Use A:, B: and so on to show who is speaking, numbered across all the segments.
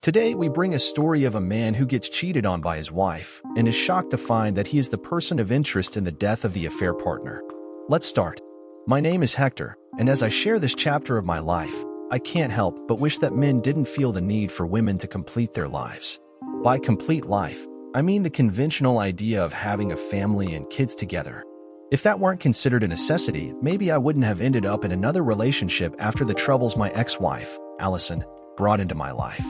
A: Today, we bring a story of a man who gets cheated on by his wife and is shocked to find that he is the person of interest in the death of the affair partner. Let's start. My name is Hector, and as I share this chapter of my life, I can't help but wish that men didn't feel the need for women to complete their lives. By complete life, I mean the conventional idea of having a family and kids together. If that weren't considered a necessity, maybe I wouldn't have ended up in another relationship after the troubles my ex-wife, Allison, brought into my life.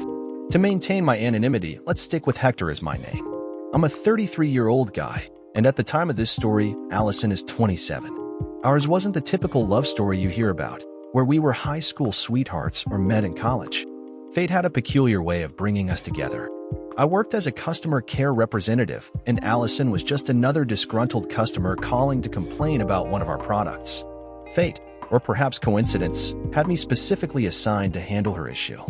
A: To maintain my anonymity, let's stick with Hector as my name. I'm a 33-year-old guy, and at the time of this story, Allison is 27. Ours wasn't the typical love story you hear about, where we were high school sweethearts or met in college. Fate had a peculiar way of bringing us together. I worked as a customer care representative, and Allison was just another disgruntled customer calling to complain about one of our products. Fate, or perhaps coincidence, had me specifically assigned to handle her issue.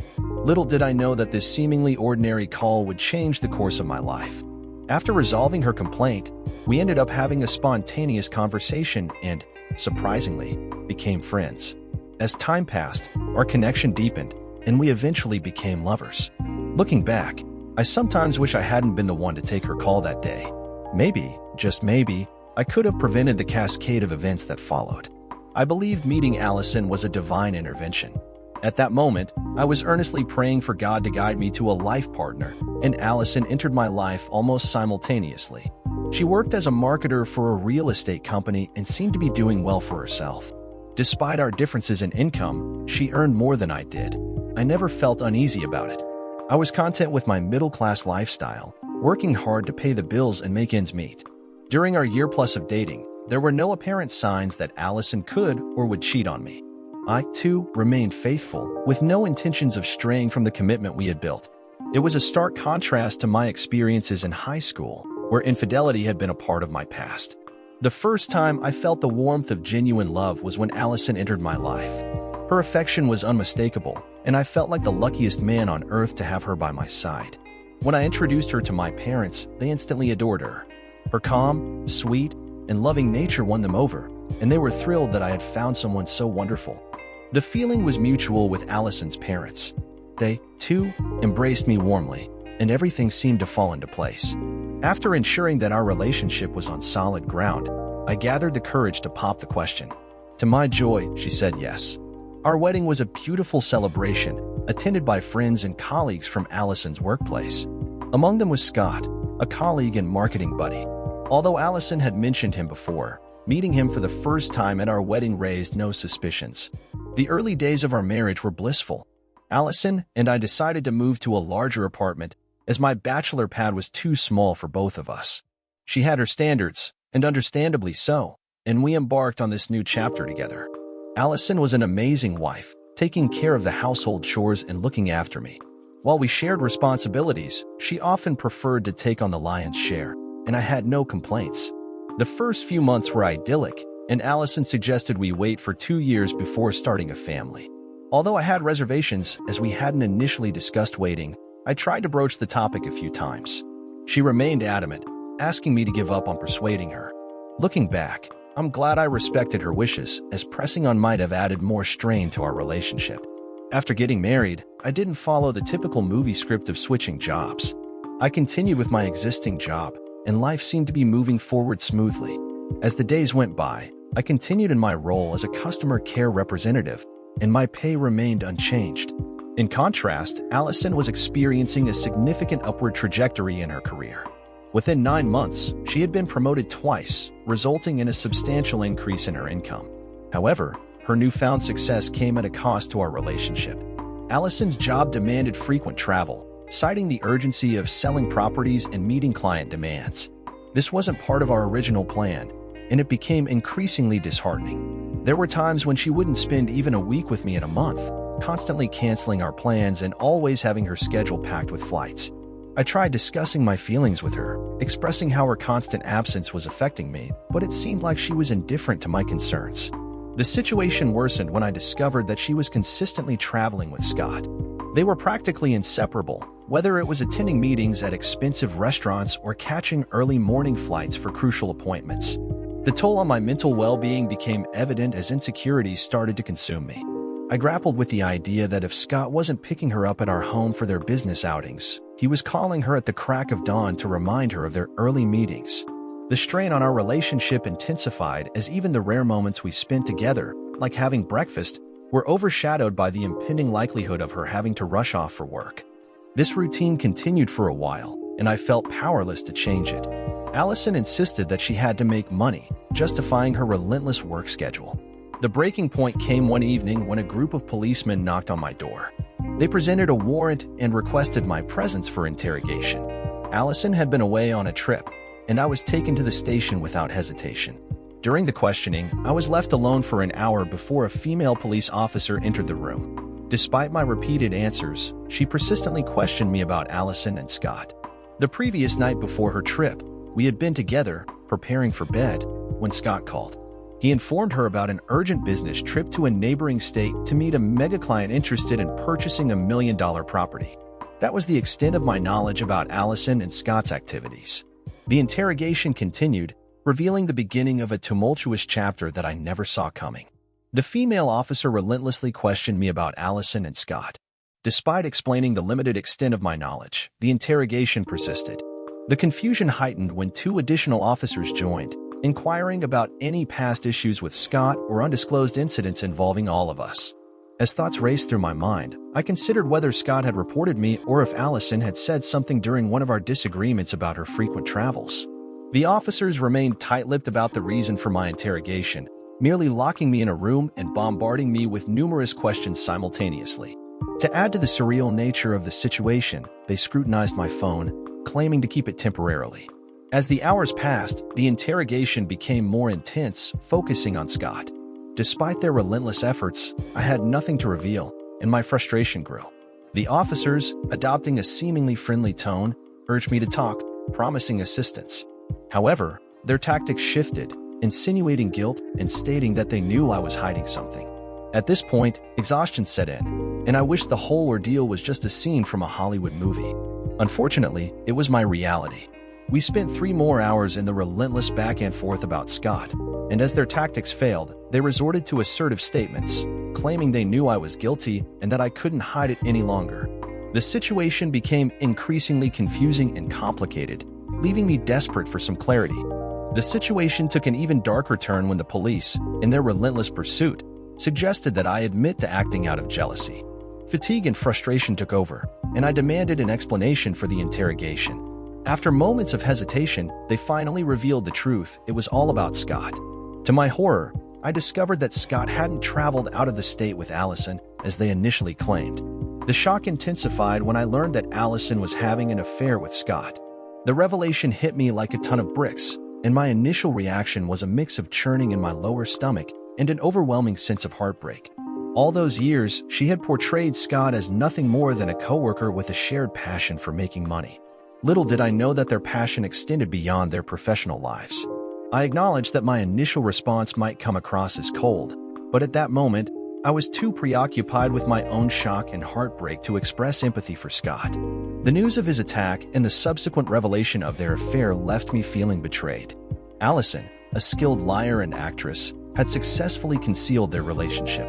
A: Little did I know that this seemingly ordinary call would change the course of my life. After resolving her complaint, we ended up having a spontaneous conversation and, surprisingly, became friends. As time passed, our connection deepened, and we eventually became lovers. Looking back, I sometimes wish I hadn't been the one to take her call that day. Maybe, just maybe, I could have prevented the cascade of events that followed. I believed meeting Allison was a divine intervention. At that moment, I was earnestly praying for God to guide me to a life partner, and Allison entered my life almost simultaneously. She worked as a marketer for a real estate company and seemed to be doing well for herself. Despite our differences in income, she earned more than I did. I never felt uneasy about it. I was content with my middle-class lifestyle, working hard to pay the bills and make ends meet. During our year-plus of dating, there were no apparent signs that Allison could or would cheat on me. I, too, remained faithful, with no intentions of straying from the commitment we had built. It was a stark contrast to my experiences in high school, where infidelity had been a part of my past. The first time I felt the warmth of genuine love was when Allison entered my life. Her affection was unmistakable, and I felt like the luckiest man on earth to have her by my side. When I introduced her to my parents, they instantly adored her. Her calm, sweet, and loving nature won them over, and they were thrilled that I had found someone so wonderful. The feeling was mutual with Allison's parents. They, too, embraced me warmly, and everything seemed to fall into place. After ensuring that our relationship was on solid ground, I gathered the courage to pop the question. To my joy, she said yes. Our wedding was a beautiful celebration, attended by friends and colleagues from Allison's workplace. Among them was Scott, a colleague and marketing buddy. Although Allison had mentioned him before, meeting him for the first time at our wedding raised no suspicions. The early days of our marriage were blissful. Allison and I decided to move to a larger apartment, as my bachelor pad was too small for both of us. She had her standards, and understandably so, and we embarked on this new chapter together. Allison was an amazing wife, taking care of the household chores and looking after me. While we shared responsibilities, she often preferred to take on the lion's share, and I had no complaints. The first few months were idyllic, and Allison suggested we wait for 2 years before starting a family. Although I had reservations, as we hadn't initially discussed waiting, I tried to broach the topic a few times. She remained adamant, asking me to give up on persuading her. Looking back, I'm glad I respected her wishes, as pressing on might have added more strain to our relationship. After getting married, I didn't follow the typical movie script of switching jobs. I continued with my existing job, and life seemed to be moving forward smoothly. As the days went by, I continued in my role as a customer care representative, and my pay remained unchanged. In contrast, Allison was experiencing a significant upward trajectory in her career. Within 9 months, she had been promoted twice, resulting in a substantial increase in her income. However, her newfound success came at a cost to our relationship. Allison's job demanded frequent travel, citing the urgency of selling properties and meeting client demands. This wasn't part of our original plan, and it became increasingly disheartening. There were times when she wouldn't spend even a week with me in a month, constantly canceling our plans and always having her schedule packed with flights. I tried discussing my feelings with her, expressing how her constant absence was affecting me, but it seemed like she was indifferent to my concerns. The situation worsened when I discovered that she was consistently traveling with Scott. They were practically inseparable, whether it was attending meetings at expensive restaurants or catching early morning flights for crucial appointments. The toll on my mental well-being became evident as insecurities started to consume me. I grappled with the idea that if Scott wasn't picking her up at our home for their business outings, he was calling her at the crack of dawn to remind her of their early meetings. The strain on our relationship intensified as even the rare moments we spent together, like having breakfast, were overshadowed by the impending likelihood of her having to rush off for work. This routine continued for a while, and I felt powerless to change it. Allison insisted that she had to make money, justifying her relentless work schedule. The breaking point came one evening when a group of policemen knocked on my door. They presented a warrant and requested my presence for interrogation. Allison had been away on a trip, and I was taken to the station without hesitation. During the questioning, I was left alone for an hour before a female police officer entered the room. Despite my repeated answers, she persistently questioned me about Allison and Scott. The previous night before her trip, we had been together, preparing for bed, when Scott called. He informed her about an urgent business trip to a neighboring state to meet a mega client interested in purchasing $1 million property. That was the extent of my knowledge about Allison and Scott's activities. The interrogation continued, revealing the beginning of a tumultuous chapter that I never saw coming. The female officer relentlessly questioned me about Allison and Scott. Despite explaining the limited extent of my knowledge, the interrogation persisted. The confusion heightened when two additional officers joined, inquiring about any past issues with Scott or undisclosed incidents involving all of us. As thoughts raced through my mind, I considered whether Scott had reported me or if Allison had said something during one of our disagreements about her frequent travels. The officers remained tight-lipped about the reason for my interrogation, merely locking me in a room and bombarding me with numerous questions simultaneously. To add to the surreal nature of the situation, they scrutinized my phone, claiming to keep it temporarily. As the hours passed, the interrogation became more intense, focusing on Scott. Despite their relentless efforts, I had nothing to reveal, and my frustration grew. The officers, adopting a seemingly friendly tone, urged me to talk, promising assistance. However, their tactics shifted, insinuating guilt and stating that they knew I was hiding something. At this point, exhaustion set in, and I wished the whole ordeal was just a scene from a Hollywood movie. Unfortunately, it was my reality. We spent 3 more hours in the relentless back and forth about Scott, and as their tactics failed, they resorted to assertive statements, claiming they knew I was guilty and that I couldn't hide it any longer. The situation became increasingly confusing and complicated, leaving me desperate for some clarity. The situation took an even darker turn when the police, in their relentless pursuit, suggested that I admit to acting out of jealousy. Fatigue and frustration took over, and I demanded an explanation for the interrogation. After moments of hesitation, they finally revealed the truth. It was all about Scott. To my horror, I discovered that Scott hadn't traveled out of the state with Allison, as they initially claimed. The shock intensified when I learned that Allison was having an affair with Scott. The revelation hit me like a ton of bricks, and my initial reaction was a mix of churning in my lower stomach and an overwhelming sense of heartbreak. All those years, she had portrayed Scott as nothing more than a coworker with a shared passion for making money. Little did I know that their passion extended beyond their professional lives. I acknowledged that my initial response might come across as cold, but at that moment, I was too preoccupied with my own shock and heartbreak to express empathy for Scott. The news of his attack and the subsequent revelation of their affair left me feeling betrayed. Allison, a skilled liar and actress, had successfully concealed their relationship.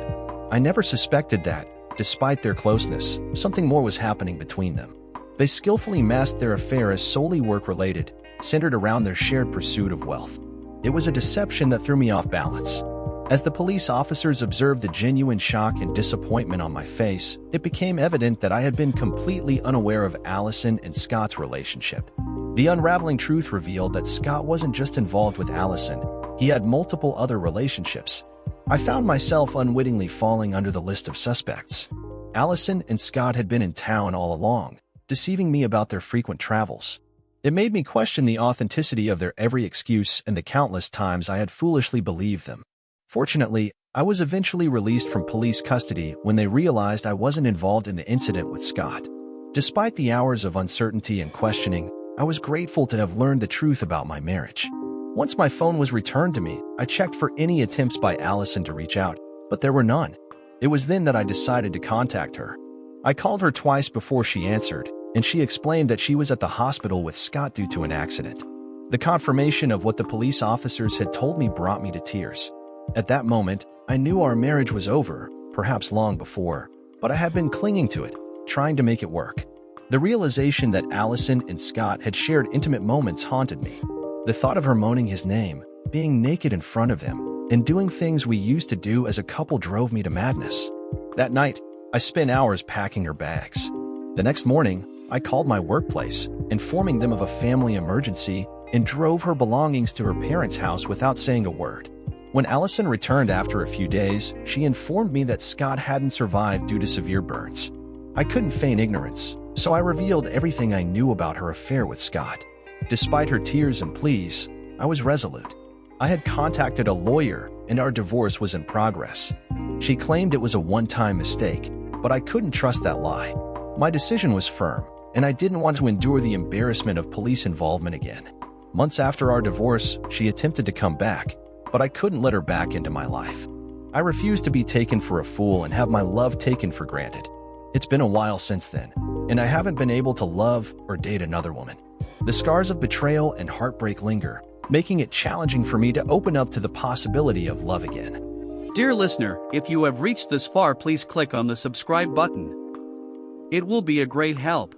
A: I never suspected that, despite their closeness, something more was happening between them. They skillfully masked their affair as solely work-related, centered around their shared pursuit of wealth. It was a deception that threw me off balance. As the police officers observed the genuine shock and disappointment on my face, it became evident that I had been completely unaware of Allison and Scott's relationship. The unraveling truth revealed that Scott wasn't just involved with Allison, he had multiple other relationships. I found myself unwittingly falling under the list of suspects. Allison and Scott had been in town all along, deceiving me about their frequent travels. It made me question the authenticity of their every excuse and the countless times I had foolishly believed them. Fortunately, I was eventually released from police custody when they realized I wasn't involved in the incident with Scott. Despite the hours of uncertainty and questioning, I was grateful to have learned the truth about my marriage. Once my phone was returned to me, I checked for any attempts by Allison to reach out, but there were none. It was then that I decided to contact her. I called her twice before she answered, and she explained that she was at the hospital with Scott due to an accident. The confirmation of what the police officers had told me brought me to tears. At that moment, I knew our marriage was over, perhaps long before, but I had been clinging to it, trying to make it work. The realization that Allison and Scott had shared intimate moments haunted me. The thought of her moaning his name, being naked in front of him, and doing things we used to do as a couple drove me to madness. That night, I spent hours packing her bags. The next morning, I called my workplace, informing them of a family emergency, and drove her belongings to her parents' house without saying a word. When Allison returned after a few days, she informed me that Scott hadn't survived due to severe burns. I couldn't feign ignorance, so I revealed everything I knew about her affair with Scott. Despite her tears and pleas, I was resolute. I had contacted a lawyer, and our divorce was in progress. She claimed it was a one-time mistake, but I couldn't trust that lie. My decision was firm, and I didn't want to endure the embarrassment of police involvement again. Months after our divorce, she attempted to come back, but I couldn't let her back into my life. I refused to be taken for a fool and have my love taken for granted. It's been a while since then, and I haven't been able to love or date another woman. The scars of betrayal and heartbreak linger, making it challenging for me to open up to the possibility of love again.
B: Dear listener, if you have reached this far, please click on the subscribe button. It will be a great help.